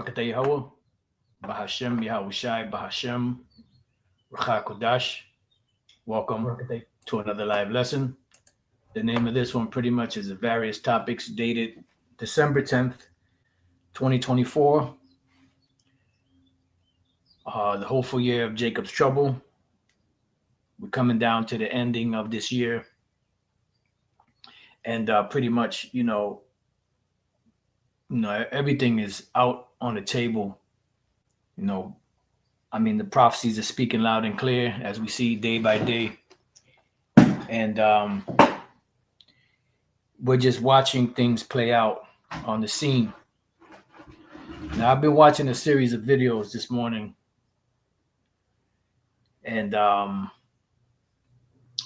Barakatah Yahweh, Bahashem Yahushai, Bahashem, Racha Kodash. Welcome to another live lesson. The name of this one pretty much is various topics dated December 10th, 2024. The hopeful year of Jacob's trouble. We're coming down to the ending of this year. And pretty much, everything is out on the table. The prophecies are speaking loud and clear as we see day by day. And we're just watching things play out on the scene. Now, I've been watching a series of videos this morning. And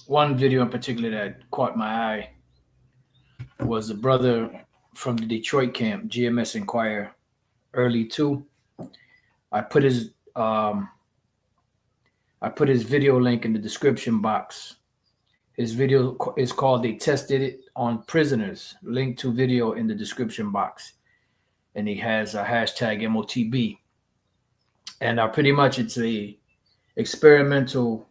one video in particular that caught my eye was a brother from the Detroit camp, GMS Inquirer, early 2. I put his video link in the description box. His video is called "They Tested It on Prisoners." Link to video in the description box, and he has a hashtag MOTB. And pretty much it's a experimental,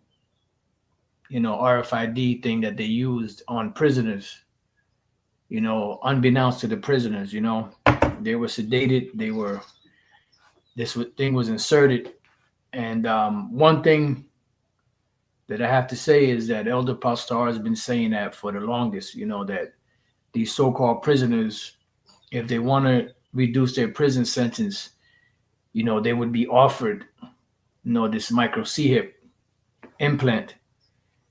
RFID thing that they used on prisoners. Unbeknownst to the prisoners, they were sedated. This thing was inserted. And one thing that I have to say is that Elder Pastor has been saying that for the longest, that these so-called prisoners, if they want to reduce their prison sentence, they would be offered, this micro C-hip implant,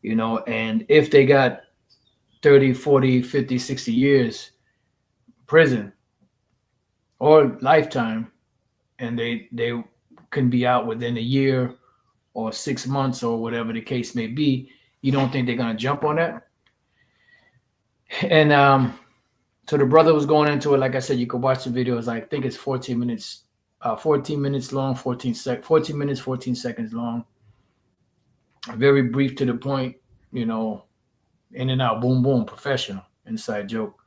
and if they got 30, 40, 50, 60 years prison or lifetime, and they can be out within a year or 6 months or whatever the case may be, you don't think they're going to jump on that? And so the brother was going into it. Like I said, you could watch the videos. I think it's 14 minutes long, 14 minutes, 14 seconds long. Very brief to the point, in and out, boom, boom, professional, inside joke.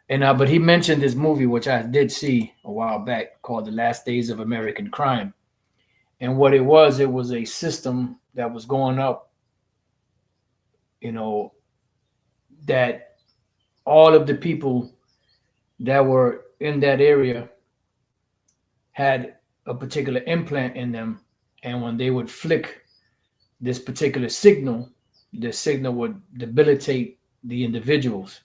And but he mentioned this movie, which I did see a while back, called The Last Days of American Crime. And what it was a system that was going up, that all of the people that were in that area had a particular implant in them. And when they would flick this particular signal, the signal would debilitate the individuals,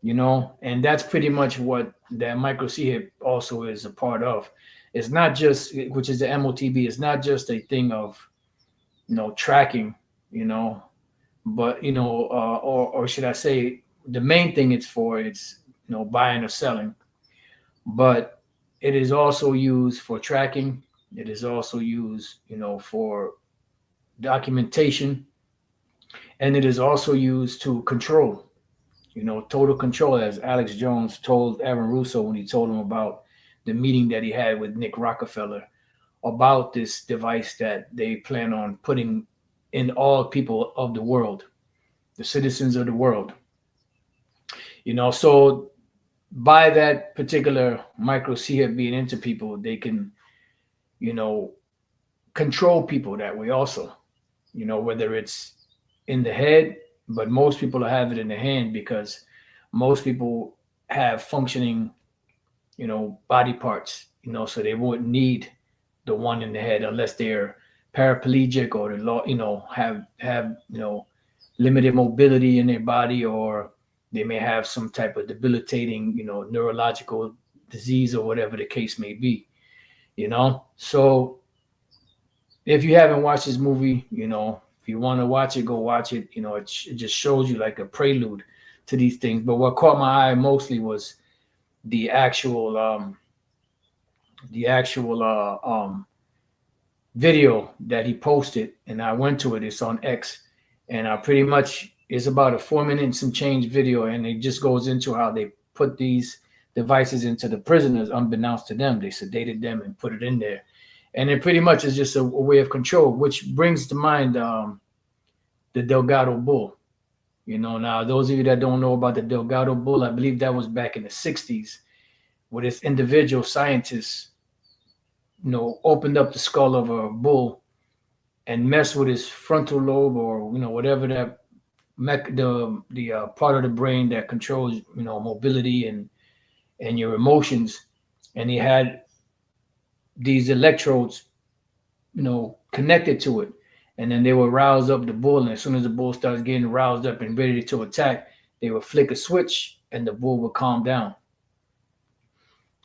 and that's pretty much what that micro C-hip also is a part of. It's not just, which is the MOTB, it's not just a thing of, tracking, but, or should I say, the main thing it's for, it's, buying or selling. But it is also used for tracking. It is also used, for documentation. And it is also used to control, total control, as Alex Jones told Aaron Russo when he told him about the meeting that he had with Nick Rockefeller about this device that they plan on putting in all people of the world, the citizens of the world. So by that particular micro C-hip being into people, they can, control people that way also, whether it's in the head, but most people have it in the hand because most people have functioning, body parts, so they wouldn't need the one in the head unless they're paraplegic or have limited mobility in their body, or they may have some type of debilitating, neurological disease or whatever the case may be, So if you haven't watched this movie, if you want to watch it, go watch it. It just shows you like a prelude to these things. But what caught my eye mostly was the actual video that he posted, and I went to it. It's on X, and pretty much it's about a 4 minute and some change video, and it just goes into how they put these devices into the prisoners unbeknownst to them. They sedated them and put it in there. And it pretty much is just a way of control, which brings to mind the Delgado Bull. Now, those of you that don't know about the Delgado Bull, I believe that was back in the 60s, where this individual scientist opened up the skull of a bull and messed with his frontal lobe, or whatever that the part of the brain that controls mobility and your emotions, and he had these electrodes connected to it, and then they would rouse up the bull, and as soon as the bull starts getting roused up and ready to attack, they would flick a switch and the bull would calm down.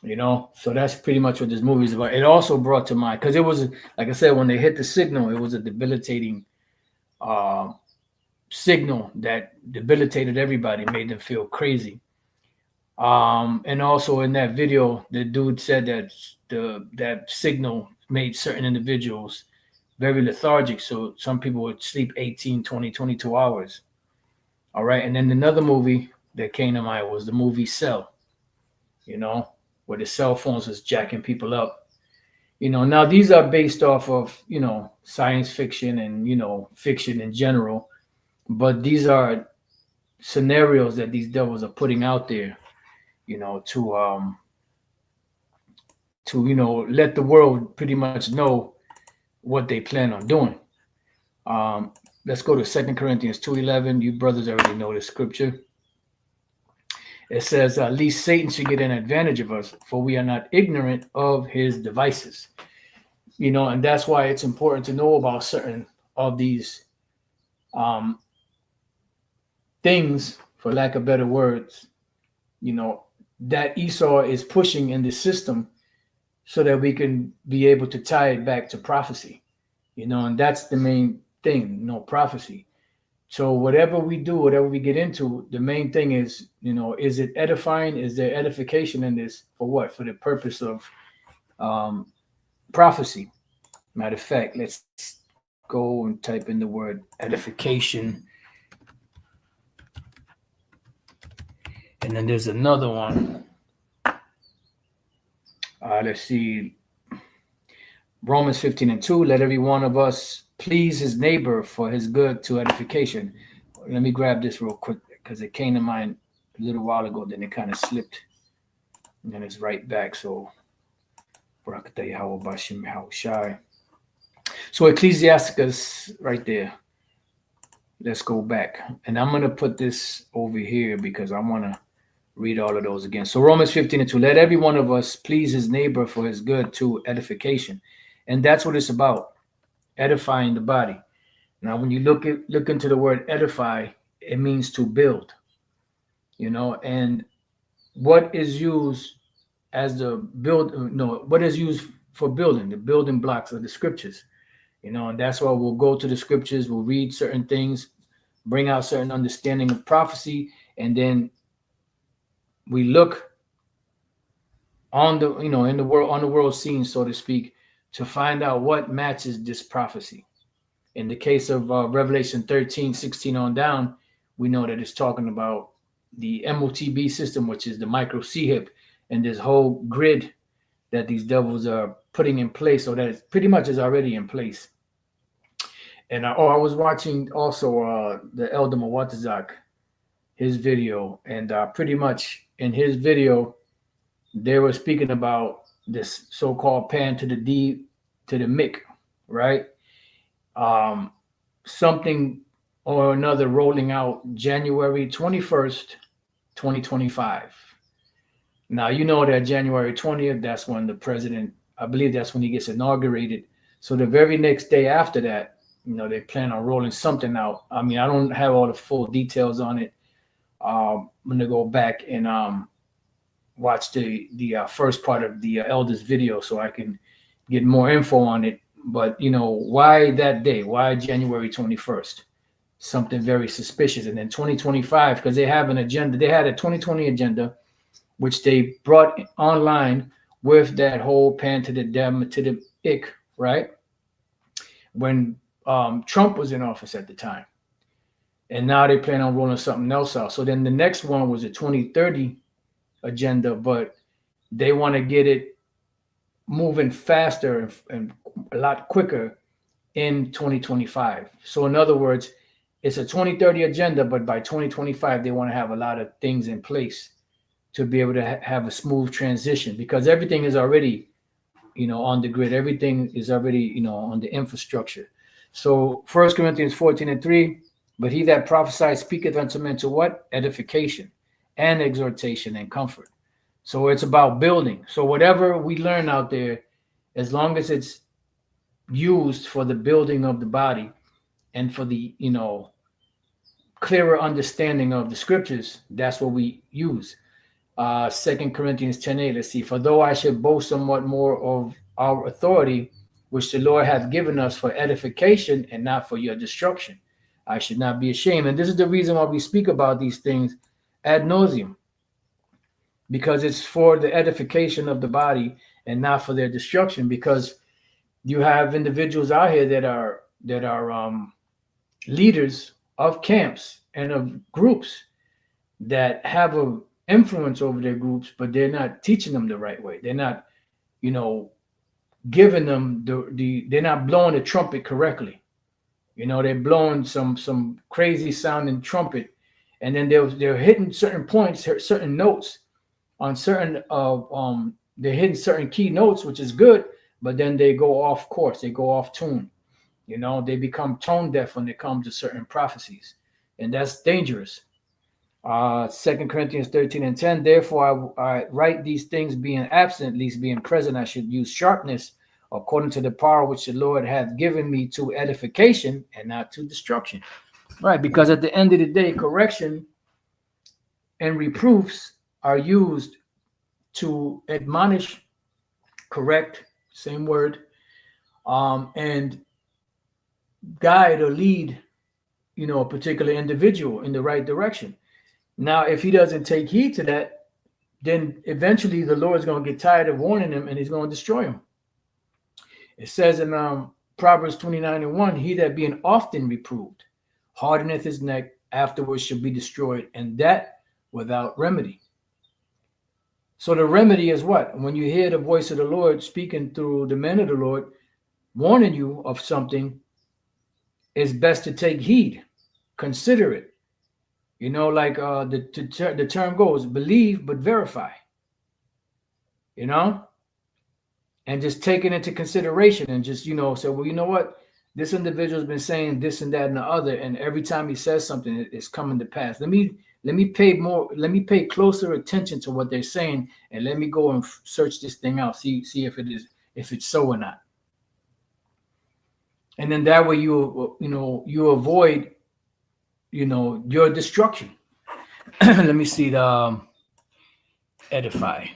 So that's pretty much what this movie is about. It also brought to mind, because it was, like I said, when they hit the signal, it was a debilitating signal that debilitated everybody, made them feel crazy. And also in that video, the dude said that that signal made certain individuals very lethargic. So some people would sleep 18, 20, 22 hours. All right. And then another movie that came to mind was the movie Cell, where the cell phones was jacking people up. Now these are based off of, science fiction and, fiction in general. But these are scenarios that these devils are putting out there, to let the world pretty much know what they plan on doing. Let's go to 2 Corinthians 2:11. You brothers already know the scripture. It says, at least Satan should get an advantage of us, for we are not ignorant of his devices. And that's why it's important to know about certain of these things, for lack of better words, that Esau is pushing in the system, so that we can be able to tie it back to prophecy, and that's the main thing, prophecy. So whatever we do, whatever we get into, the main thing is, is it edifying? Is there edification in this? For what? For the purpose of prophecy. Matter of fact, let's go and type in the word edification. And then there's another one. Let's see. Romans 15:2. Let every one of us please his neighbor for his good to edification. Let me grab this real quick, because it came to mind a little while ago, then it kind of slipped. And then it's right back. So how shy. So Ecclesiasticus right there. Let's go back. And I'm going to put this over here because I want to read all of those again. So Romans 15:2, let every one of us please his neighbor for his good to edification. And that's what it's about, edifying the body. Now, when you look into the word edify, it means to build, and what is used as what is used for building, the building blocks of the scriptures, and that's why we'll go to the scriptures, we'll read certain things, bring out certain understanding of prophecy, and then we look on the, in the world, on the world scene, so to speak, to find out what matches this prophecy. In the case of Revelation 13:16 on down, we know that it's talking about the MOTB system, which is the micro CHIP, and this whole grid that these devils are putting in place, so that it pretty much is already in place. And I was watching also the Elder Mawatazak, his video, and pretty much in his video, they were speaking about this so-called pan to the D to the Mick, right? Something or another rolling out January 21st, 2025. Now, that January 20th, that's when the president, I believe that's when he gets inaugurated. So the very next day after that, they plan on rolling something out. I mean, I don't have all the full details on it. I'm going to go back and watch the first part of the elders video so I can get more info on it. But, why that day? Why January 21st? Something very suspicious. And then 2025, because they have an agenda. They had a 2020 agenda, which they brought online with that whole pan to the dem to the ick, right? When Trump was in office at the time. And now they plan on rolling something else out. So then the next one was a 2030 agenda, but they want to get it moving faster and a lot quicker in 2025. So in other words, it's a 2030 agenda, but by 2025, they want to have a lot of things in place to be able to have a smooth transition, because everything is already, on the grid. Everything is already, on the infrastructure. So 1 Corinthians 14:3, but he that prophesies speaketh unto men to what? Edification and exhortation and comfort. So it's about building. So whatever we learn out there, as long as it's used for the building of the body and for the, clearer understanding of the scriptures, that's what we use. 2 Corinthians 10:8. Let's see. For though I should boast somewhat more of our authority, which the Lord hath given us for edification and not for your destruction, I should not be ashamed. And this is the reason why we speak about these things ad nauseum, because it's for the edification of the body and not for their destruction. Because you have individuals out here that are leaders of camps and of groups that have a influence over their groups, but they're not teaching them the right way. They're not, giving them they're not blowing the trumpet correctly. They're blowing some crazy sounding trumpet, and then they're hitting certain points, certain notes on certain they're hitting certain key notes, which is good, but then they go off course, they go off tune. They become tone deaf when it comes to certain prophecies, and that's dangerous. 2 Corinthians 13:10. Therefore, I write these things being absent, least being present, I should use sharpness according to the power which the Lord hath given me to edification and not to destruction. Right, because at the end of the day, correction and reproofs are used to admonish, correct, same word, and guide or lead, a particular individual in the right direction. Now, if he doesn't take heed to that, then eventually the Lord's going to get tired of warning him and he's going to destroy him. It says in Proverbs 29:1, he that being often reproved hardeneth his neck, afterwards shall be destroyed, and that without remedy. So the remedy is what? When you hear the voice of the Lord speaking through the men of the Lord, warning you of something, it's best to take heed, consider it. Like the term goes, believe but verify. And just take it into consideration and just, say, well, you know what? This individual's been saying this and that and the other, and every time he says something, it's coming to pass. Let me pay closer attention to what they're saying, and let me go and search this thing out, see if it's so or not. And then that way you avoid, your destruction. Let me see the edify.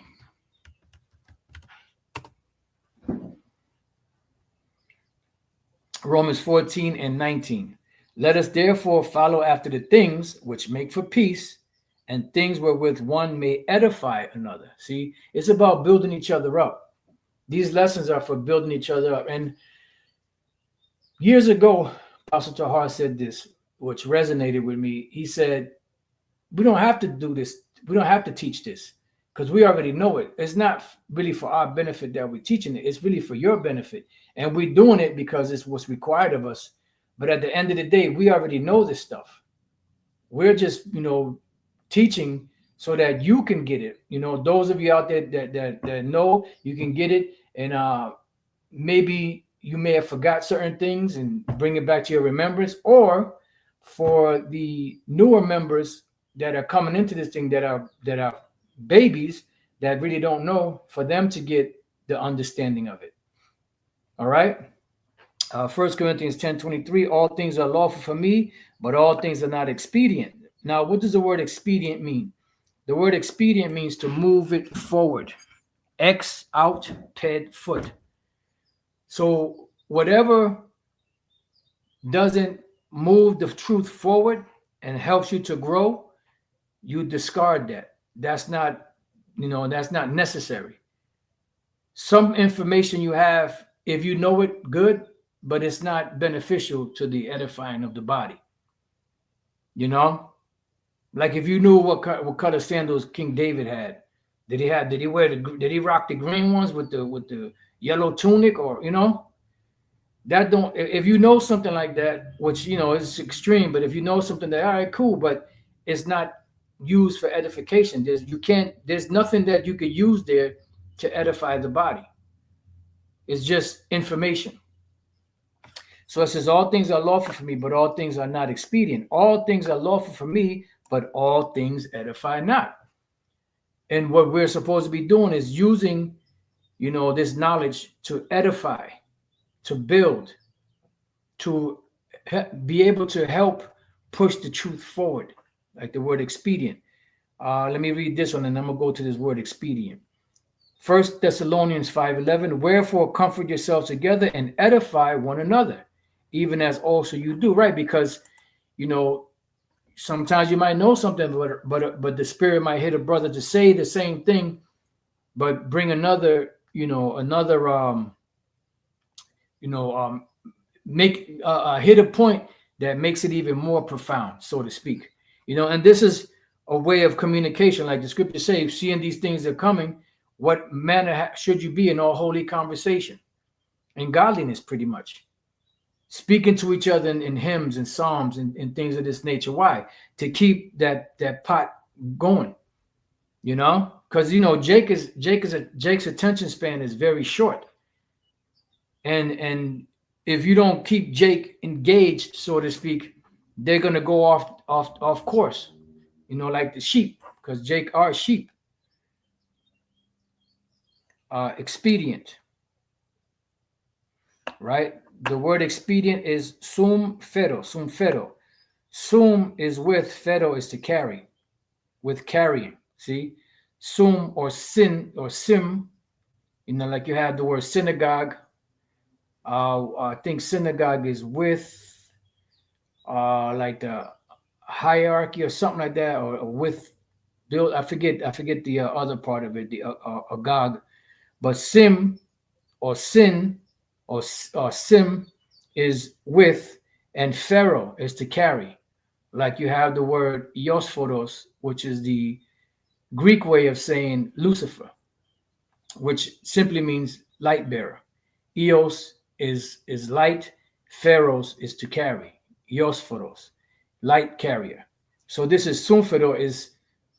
Romans 14:19. Let us therefore follow after the things which make for peace, and things wherewith one may edify another. See, it's about building each other up. These lessons are for building each other up. And years ago, Apostle Tahar said this, which resonated with me. He said, we don't have to do this. We don't have to teach this because we already know it. It's not really for our benefit that we're teaching it. It's really for your benefit. And we're doing it because it's what's required of us. But at the end of the day, we already know this stuff. We're just, teaching so that you can get it. Those of you out there that know, you can get it. And maybe you may have forgot certain things and bring it back to your remembrance. Or for the newer members that are coming into this thing that are babies that really don't know, for them to get the understanding of it. All right. 1 Corinthians 10:23, all things are lawful for me, but all things are not expedient. Now, what does the word expedient mean? The word expedient means to move it forward. X out, ped, foot. So whatever doesn't move the truth forward and helps you to grow, you discard that. That's not necessary. Some information you have, if you know it, good, but it's not beneficial to the edifying of the body. Like if you knew what color sandals King David had, did he rock the green ones with the yellow tunic, or that don't, if you know something like that, which is extreme, but if you know something that, all right, cool, but it's not used for edification. There's nothing that you could use there to edify the body. It's just information. So it says, all things are lawful for me, but all things are not expedient. All things are lawful for me, but all things edify not. And what we're supposed to be doing is using, this knowledge to edify, to build, to be able to help push the truth forward, like the word expedient. Let me read this one, and I'm gonna go to this word expedient. First Thessalonians 5:11. Wherefore comfort yourselves together and edify one another, even as also you do. Right, because you know sometimes you might know something, but the Spirit might hit a brother to say the same thing, but bring you know um, make hit a point that makes it even more profound, so to speak. And this is a way of communication, like the scripture says, seeing these things are coming, what manner should you be in all holy conversation and godliness, pretty much speaking to each other in hymns and psalms and things of this nature. Why? To keep that pot going, because Jake's attention span is very short, and if you don't keep Jake engaged, so to speak, they're gonna go off course, like the sheep, because Jake are sheep. Expedient, right? The word expedient is sum fero, sum fero. Sum is with, fero is to carry, with carrying. See, sum or sin or sim, like you have the word synagogue. I think synagogue is with, like the hierarchy or something like that, or with build. I forget the other part of it, the agog. But sim or sin or sim is with, and pharaoh is to carry. Like you have the word iosphoros, which is the Greek way of saying Lucifer, which simply means light bearer. Eos is light, pharos is to carry. Iosphoros, light carrier. So this is sumphero, is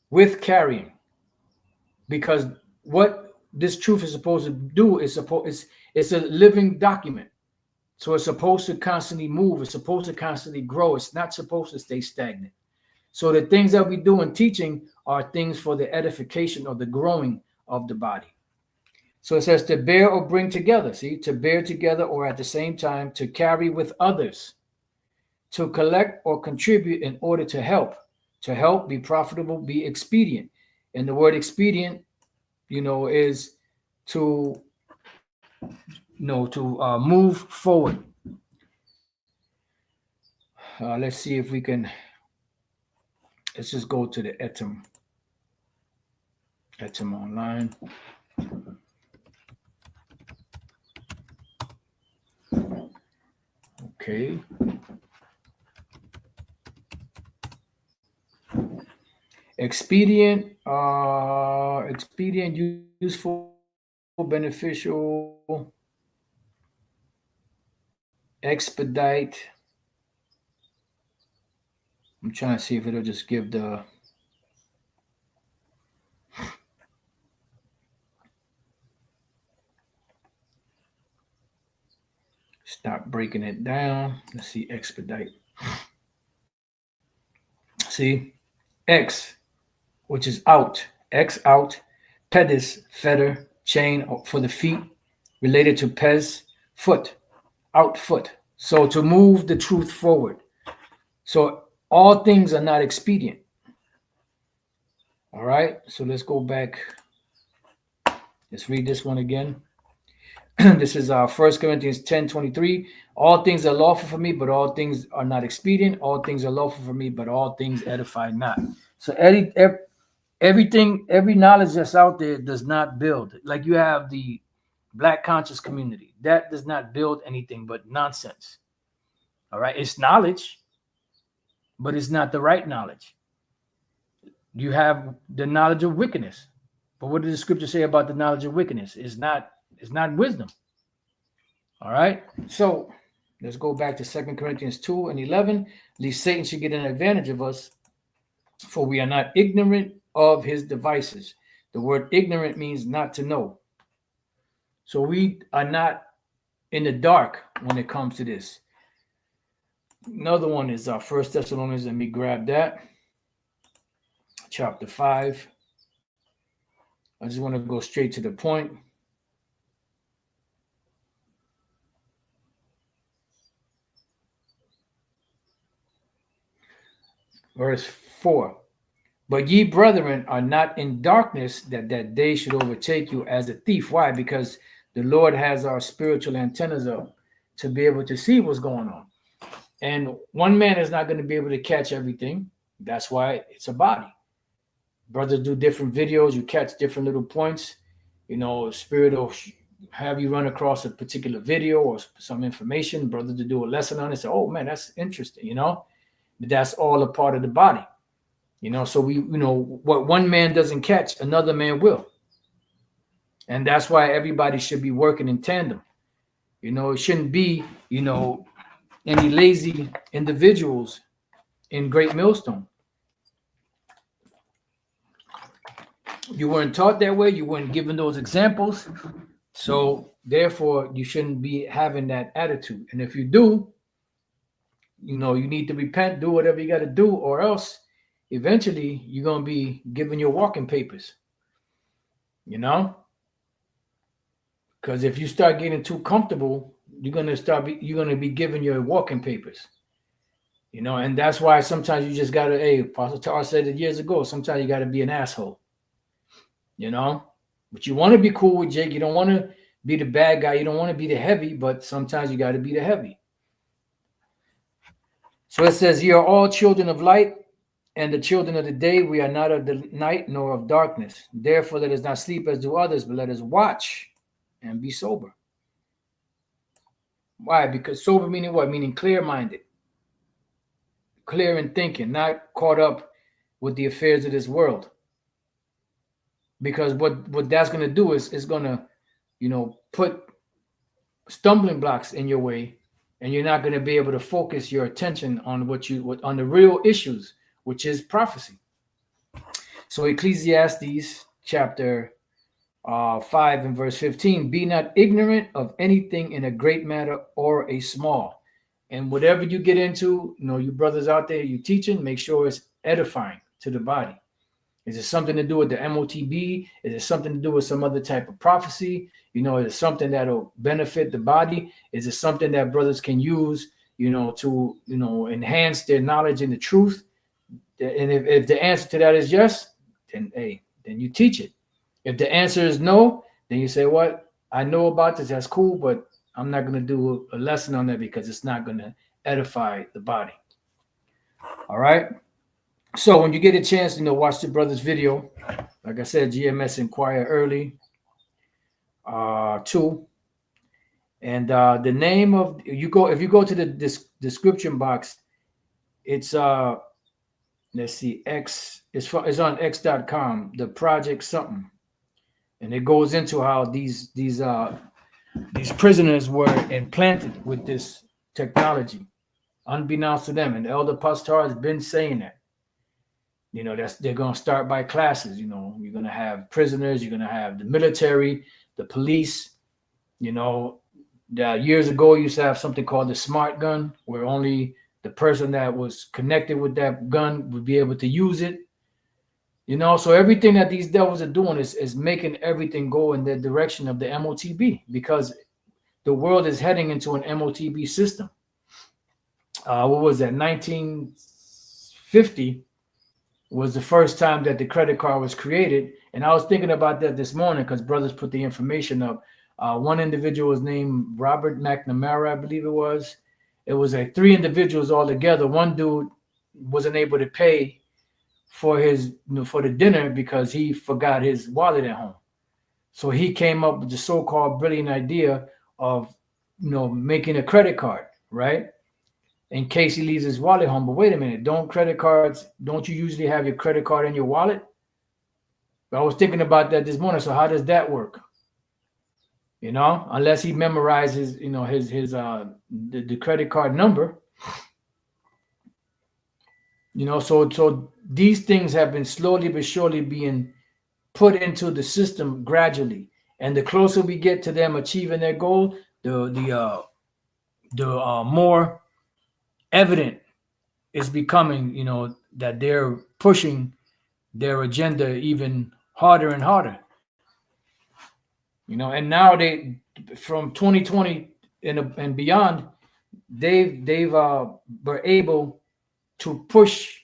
with carrying, because what this truth is supposed to do is it's a living document. So it's supposed to constantly move. It's supposed to constantly grow. It's not supposed to stay stagnant. So the things that we do in teaching are things for the edification or the growing of the body. So it says to bear or bring together. See, to bear together or at the same time to carry with others, to collect or contribute in order to help. To help, be profitable, be expedient. And the word expedient, is to to move forward. Let's see if we can. Let's just go to the etim online. Okay. Expedient, useful, beneficial, expedite. I'm trying to see if it'll just give the. Stop breaking it down. Let's see, expedite. See, X, which is out. X out. Pedis, fetter, chain for the feet, related to pes, foot, out foot. So to move the truth forward. So all things are not expedient. All right. So let's go back. Let's read this one again. This is 1 Corinthians 10:23. All things are lawful for me, but all things are not expedient. All things are lawful for me, but all things edify not. So everything, every knowledge that's out there does not build. Like you have the Black conscious community. That does not build anything but nonsense. All right. It's knowledge, but it's not the right knowledge. You have the knowledge of wickedness. But what does the scripture say about the knowledge of wickedness? It's not wisdom. All right. So let's go back to 2 Corinthians 2:11. Lest Satan should get an advantage of us, for we are not ignorant of his devices. The word ignorant means not to know. So we are not in the dark when it comes to this. Another one is First Thessalonians. Let me grab that. Chapter 5. I just want to go straight to the point. Verse 4. But ye, brethren, are not in darkness, that day should overtake you as a thief. Why? Because the Lord has our spiritual antennas up to be able to see what's going on. And one man is not going to be able to catch everything. That's why it's a body. Brothers do different videos. You catch different little points. Spirit will have you run across a particular video or some information. Brother to do a lesson on it. Say, oh man, that's interesting. But that's all a part of the body. So we, what one man doesn't catch, another man will. And that's why everybody should be working in tandem. It shouldn't be, any lazy individuals in Great Millstone. You weren't taught that way. You weren't given those examples. So therefore, you shouldn't be having that attitude. And if you do, you need to repent, do whatever you got to do, or else eventually you're going to be given your walking papers. Because if you start getting too comfortable, you're going to be given your walking papers. And that's why sometimes you just got to, hey, Apostle Tar said it years ago, sometimes you got to be an asshole. But you want to be cool with Jake. You don't want to be the bad guy. You don't want to be the heavy, but sometimes you got to be the heavy. So it says, ye are all children of light and the children of the day. We are not of the night nor of darkness. Therefore, let us not sleep as do others, but let us watch and be sober. Why? Because sober meaning what? Meaning clear-minded, clear in thinking, not caught up with the affairs of this world. Because what that's going to do is going to, put stumbling blocks in your way, and you're not going to be able to focus your attention on on the real issues, which is prophecy. So Ecclesiastes chapter 5 and verse 15, be not ignorant of anything in a great matter or a small. And whatever you get into, you brothers out there, you teaching, make sure it's edifying to the body. Is it something to do with the MOTB? Is it something to do with some other type of prophecy? Is it something that'll benefit the body? Is it something that brothers can use, to, enhance their knowledge in the truth? And if the answer to that is yes, then you teach it. If the answer is no, then you say, what? I know about this, that's cool, but I'm not going to do a lesson on that because it's not going to edify the body. All right? So when you get a chance, watch the brother's video. Like I said, GMS inquire early, 2. And the name of if you go to the description box, it's let's see, X. It's on X.com. The project something, and it goes into how these prisoners were implanted with this technology, unbeknownst to them. And Elder Pastor has been saying that. They're going to start by classes. You're going to have prisoners. You're going to have the military, the police. Years ago, you used to have something called the smart gun, where only the person that was connected with that gun would be able to use it. So everything that these devils are doing is making everything go in the direction of the MOTB, because the world is heading into an MOTB system. What was that? 1950 was the first time that the credit card was created. And I was thinking about that this morning because brothers put the information up. One individual was named Robert McNamara, I believe it was. It was 3 individuals all together. One dude wasn't able to pay for for the dinner because he forgot his wallet at home. So he came up with the so-called brilliant idea of, making a credit card, right? In case he leaves his wallet home. But wait a minute, don't you usually have your credit card in your wallet? But I was thinking about that this morning. So how does that work? Unless he memorizes, the credit card number. So these things have been slowly but surely being put into the system gradually. And the closer we get to them achieving their goal, the more evident it's becoming, that they're pushing their agenda even harder and harder. And now they, from 2020 and beyond, they've were able to push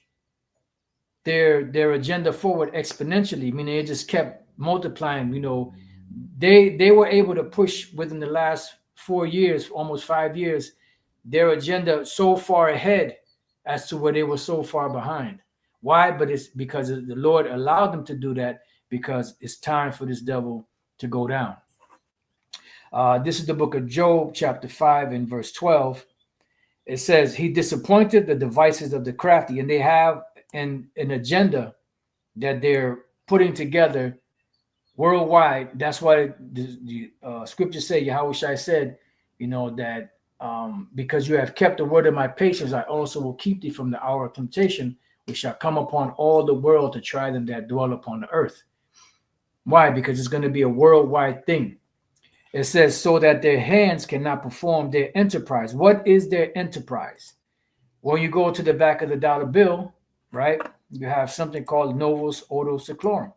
their agenda forward exponentially. I mean, it just kept multiplying. They were able to push within the last 4 years, almost 5 years, their agenda so far ahead as to where they were so far behind. Why? But it's because the Lord allowed them to do that, because it's time for this devil to go down. This is the book of Job, chapter 5, and verse 12. It says, he disappointed the devices of the crafty, and they have an agenda that they're putting together worldwide. That's why the scriptures say, Yahweh Shai said, that because you have kept the word of my patience, I also will keep thee from the hour of temptation, which shall come upon all the world to try them that dwell upon the earth. Why? Because it's going to be a worldwide thing. It says, so that their hands cannot perform their enterprise. What is their enterprise? Well, you go to the back of the dollar bill, right? You have something called Novus Ordo Seclorum.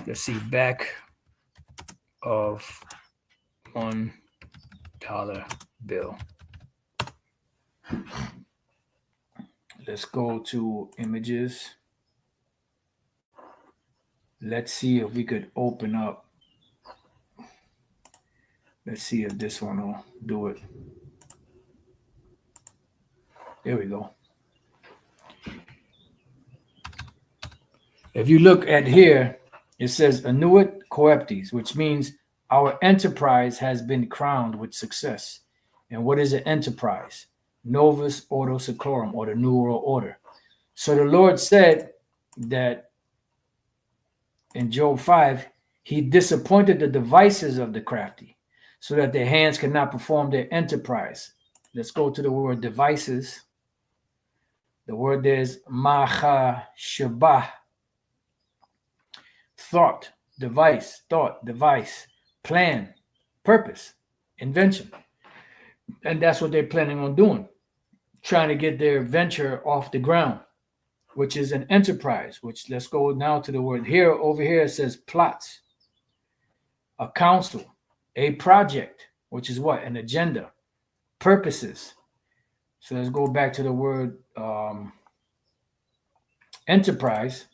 Let's see, back of $1 bill. Let's go to images. Let's see if we could open up. Let's see if this one will do it. There we go. If you look at here, it says annuit coeptes, which means our enterprise has been crowned with success. And what is an enterprise? Novus Ordo Seclorum, or the New World Order. So the Lord said that in Job 5, he disappointed the devices of the crafty, so that their hands cannot perform their enterprise. Let's go to the word devices. The word is mahashabah. Thought, device, plan, purpose, invention. And that's what they're planning on doing, trying to get their venture off the ground, which is an enterprise, which, let's go now to the word here. Over here it says plots, a council, a project, which is what? An agenda, purposes. So let's go back to the word enterprise.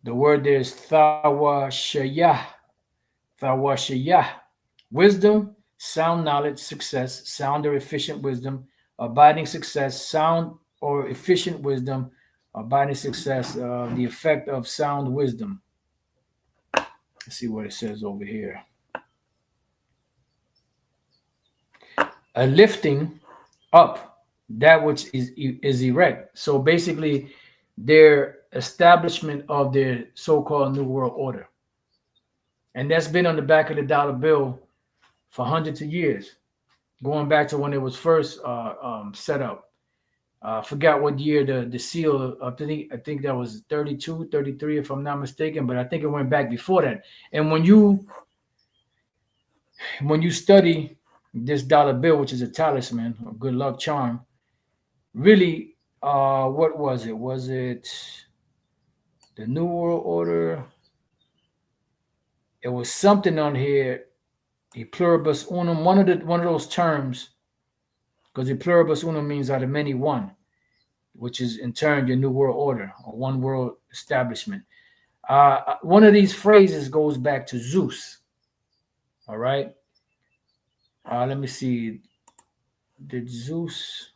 The word there is thawashayah. Thawashayah. Wisdom, sound knowledge, success, sound or efficient wisdom, abiding success, sound or efficient wisdom, abiding success, the effect of sound wisdom. Let's see what it says over here. A lifting up that which is erect. So basically, their establishment of their so-called New World Order. And that's been on the back of the dollar bill for hundreds of years, going back to when it was first set up. I forgot what year the seal, I think that was 32, 33, if I'm not mistaken, but I think it went back before that. And when you study this dollar bill, which is a talisman, a good luck charm, really, what was it? Was it the New World Order? It was something on here, e pluribus unum, one of those terms, because e pluribus unum means out of many one, which is in turn your New World Order or one world establishment. One of these phrases goes back to Zeus. All right. Let me see. Did Zeus?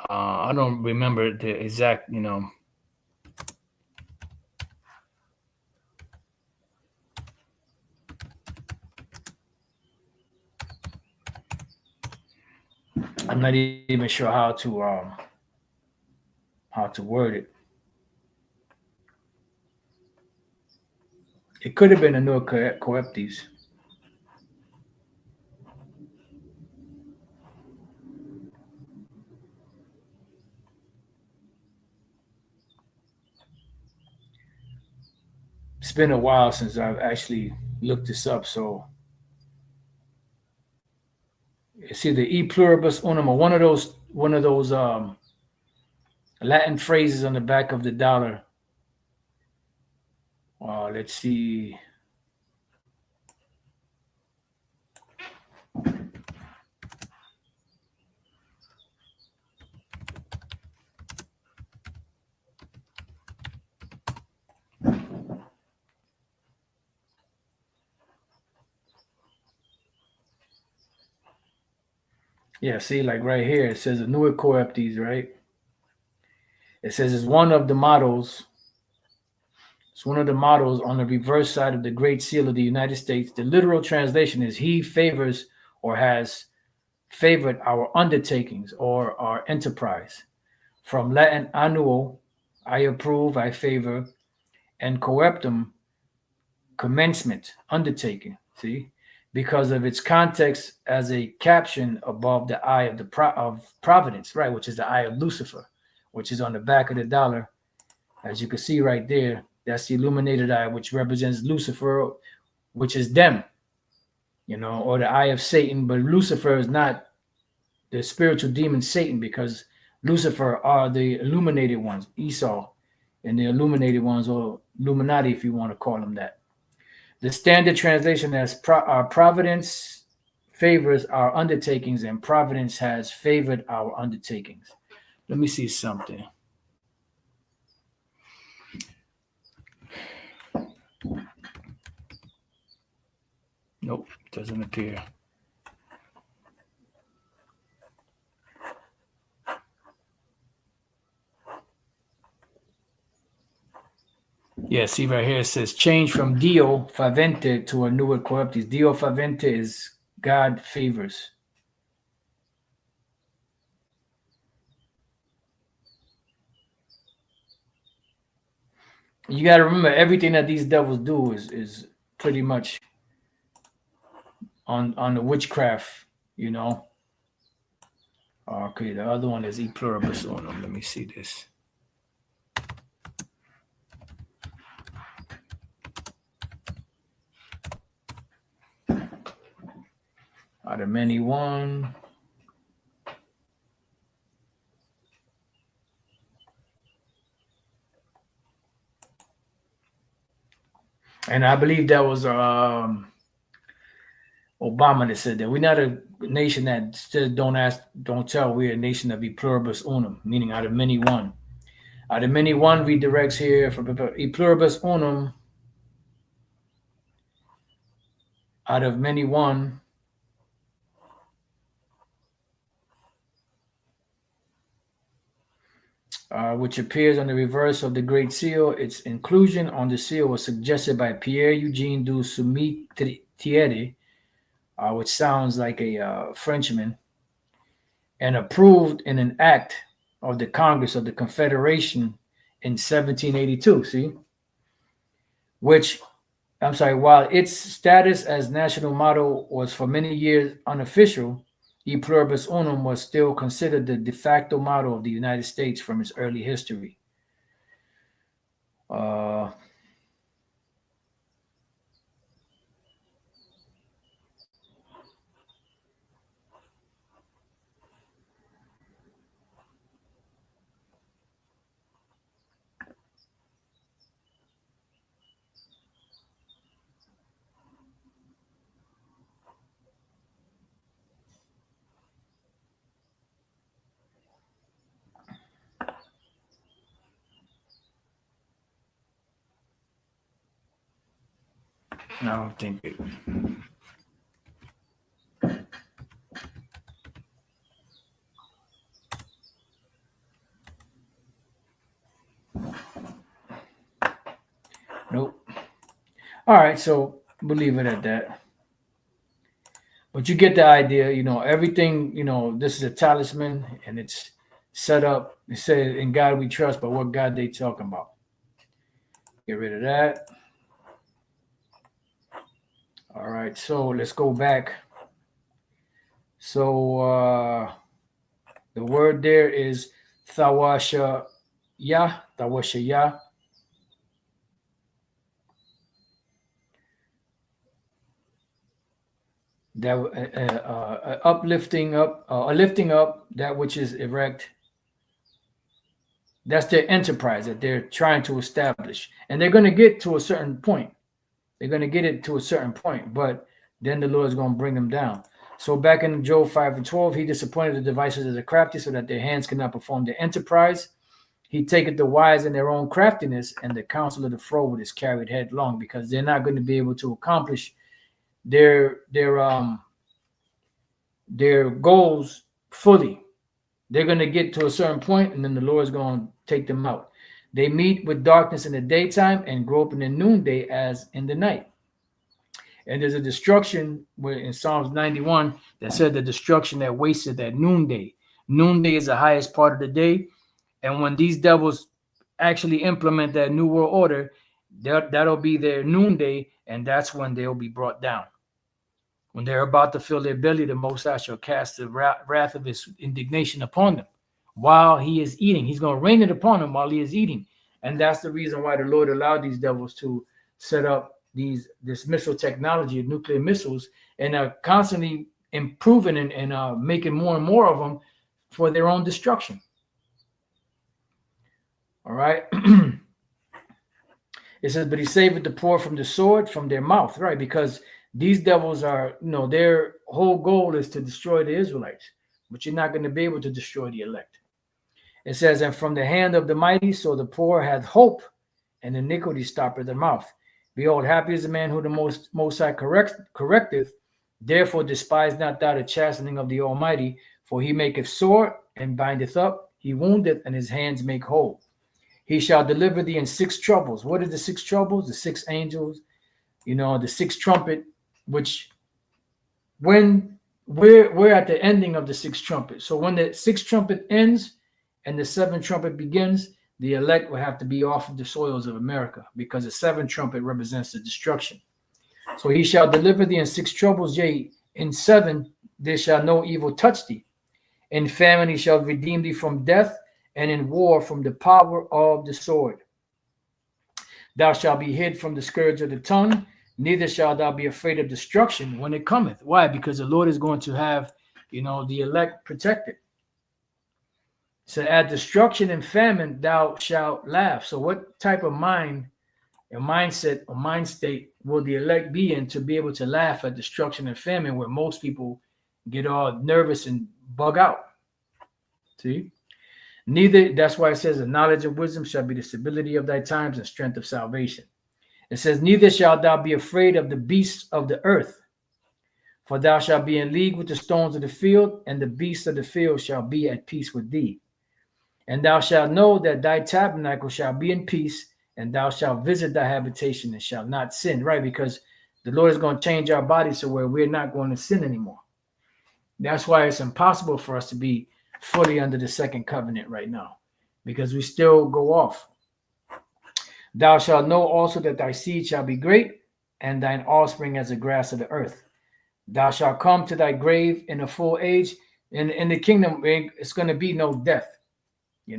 I don't remember the exact, I'm not even sure how to word it. It could have been a Noah Coeptes. It's been a while since I've actually looked this up, so it's either e pluribus unum or one of those Latin phrases on the back of the dollar. Let's see. Yeah, see, like right here, it says Annuit Coeptes, right? It says it's one of the models. It's one of the models on the reverse side of the Great Seal of the United States. The literal translation is "He favors or has favored our undertakings or our enterprise." From Latin annuo, I approve, I favor, and coeptum, commencement, undertaking. See, because of its context as a caption above the eye of of providence, right, which is the eye of Lucifer, which is on the back of the dollar, as you can see right there. That's the illuminated eye, which represents Lucifer, which is them, or the eye of Satan. But Lucifer is not the spiritual demon Satan, because Lucifer are the illuminated ones, Esau, and the illuminated ones, or Illuminati, if you want to call them that. The standard translation as providence favors our undertakings, and providence has favored our undertakings. Let me see something. Nope, doesn't appear. Yeah, see right here it says change from Dio favente to a newer coeptis. Dio favente is God favors. You got to remember, everything that these devils do is pretty much on the witchcraft, you know. Okay, the other one is e pluribus unum. Let me see this. Out of many one. And I believe that was Obama that said that we're not a nation that says don't ask, don't tell. We're a nation of e pluribus unum, meaning out of many one. Out of many one redirects here for e pluribus unum. Out of many one. Which appears on the reverse of the Great Seal. Its inclusion on the seal was suggested by Pierre Eugene du Thierry, which sounds like a Frenchman, and approved in an act of the Congress of the Confederation in 1782. See, which while its status as national motto was for many years unofficial, E pluribus unum was still considered the de facto motto of the United States from its early history. Uh, I don't think it. Nope. All right, so we'll leave it at that. But you get the idea, everything, this is a talisman and it's set up. It says in God we trust, but what God they talking about? Get rid of that. All right, so let's go back. So the word there is thawasha ya, that uplifting up, lifting up that which is erect. That's their enterprise that they're trying to establish, and they're going to get to a certain point. They're going to get it to a certain point, but then the Lord is going to bring them down. So back in Job 5:12, he disappointed the devices of the crafty so that their hands cannot perform their enterprise. He taketh the wise in their own craftiness, and the counsel of the froward is carried headlong, because they're not going to be able to accomplish their goals fully. They're going to get to a certain point, and then the Lord is going to take them out. They meet with darkness in the daytime and grow up in the noonday as in the night. And there's a destruction where in Psalms 91 that said the destruction that wasted at noonday. Noonday is the highest part of the day. And when these devils actually implement that new world order, that'll be their noonday, and that's when they'll be brought down. When they're about to fill their belly, the Most High shall cast the wrath of his indignation upon them while he is eating. He's going to rain it upon them while he is eating. And that's the reason why the Lord allowed these devils to set up this missile technology of nuclear missiles, and are constantly improving and making more and more of them for their own destruction. All right. It says, but he saveth the poor from the sword, from their mouth, right? Because these devils are, their whole goal is to destroy the Israelites, but you're not going to be able to destroy the elect. It says, and from the hand of the mighty, so the poor hath hope, and iniquity stoppeth their mouth. Behold, happy is the man who the most High correcteth. Therefore despise not thou the chastening of the Almighty, for he maketh sore and bindeth up, he woundeth, and his hands make whole. He shall deliver thee in 6 troubles. What are the 6 troubles? The 6 angels, the 6th trumpet, which when we're at the ending of the 6th trumpet. So when the 6th trumpet ends and the 7th trumpet begins, the elect will have to be off of the soils of America, because the 7th trumpet represents the destruction. So he shall deliver thee in 6 troubles, yea, in 7 there shall no evil touch thee. In famine he shall redeem thee from death, and in war from the power of the sword. Thou shalt be hid from the scourge of the tongue, neither shalt thou be afraid of destruction when it cometh. Why? Because the Lord is going to have, the elect protected. So at destruction and famine, thou shalt laugh. So what type of mindset or mind state will the elect be in to be able to laugh at destruction and famine, where most people get all nervous and bug out? See? Neither, that's why it says, the knowledge of wisdom shall be the stability of thy times and strength of salvation. It says, neither shalt thou be afraid of the beasts of the earth, for thou shalt be in league with the stones of the field, and the beasts of the field shall be at peace with thee. And thou shalt know that thy tabernacle shall be in peace, and thou shalt visit thy habitation and shalt not sin, right? Because the Lord is going to change our bodies to where we're not going to sin anymore. That's why it's impossible for us to be fully under the second covenant right now, because we still go off. Thou shalt know also that thy seed shall be great, and thine offspring as the grass of the earth. Thou shalt come to thy grave in a full age. In the kingdom, it's going to be no death. You're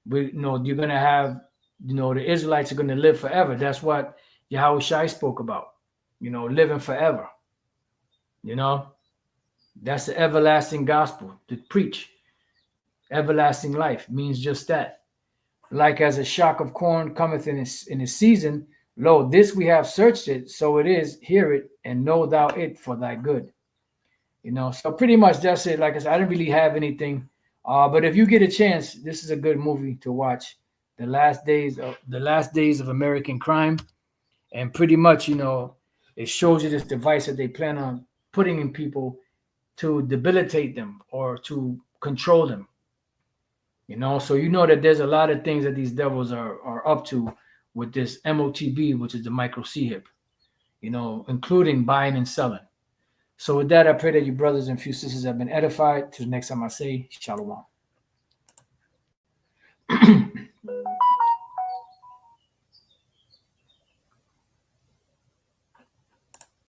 going to have, the Israelites are going to live forever. That's what Yahweh Shai spoke about, living forever. That's the everlasting gospel to preach. Everlasting life means just that. Like as a shock of corn cometh in his season, lo, this we have searched it, so it is, hear it, and know thou it for thy good. So pretty much that's it. Like I said, I didn't really have anything. But if you get a chance, this is a good movie to watch. The last days of American crime. And pretty much, it shows you this device that they plan on putting in people to debilitate them or to control them. So that there's a lot of things that these devils are up to with this MOTB, which is the micro C-hip, including buying and selling. So with that, I pray that you brothers and few sisters have been edified. Till the next time I say, Shalom.